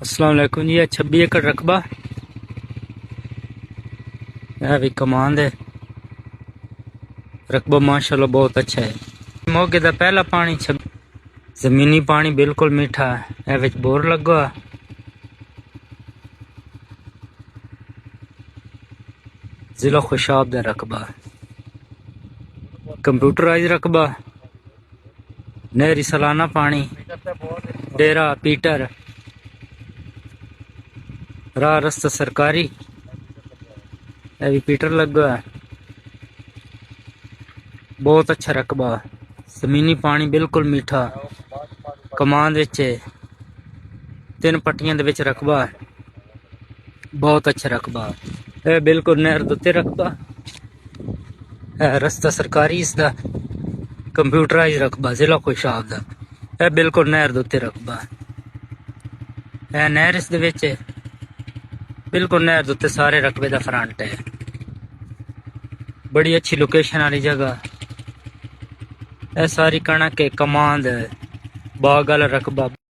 अस्सलाम वालेकुम जी। 26 एकड़ रकबा है भी कमांद है। रकबा माशाल्लाह बहुत अच्छा है। मोगे का पहला पानी जमीनी पानी बिल्कुल मीठा है। विच बोर लगा जिला खुशाब का रकबा, कंप्यूटराइज रकबा, नहरी सालाना पानी, डेरा पीटर, राह रस्ता सरकारी, है भी पीटर लगा है। बहुत अच्छा रकबा, जमीनी पानी बिल्कुल मीठा, कमांद विच 3 पट्टियां दे विच रकबा है। बहुत अच्छा रकबा है, बिल्कुल नहर दे उत्ते रकबा है। रस्ता सरकारी इसका, कंप्यूटराइज रकबा जिला खुशाब दा है। बिल्कुल नहर दे उत्ते रकबा है। नहर इस दे विच बिल्कुल नहर दे उत्ते सारे रकबे दा फ्रंट है। बड़ी अच्छी लोकेशन वाली जगह है। सारी कणक के कमांद बाग वाला रकबा।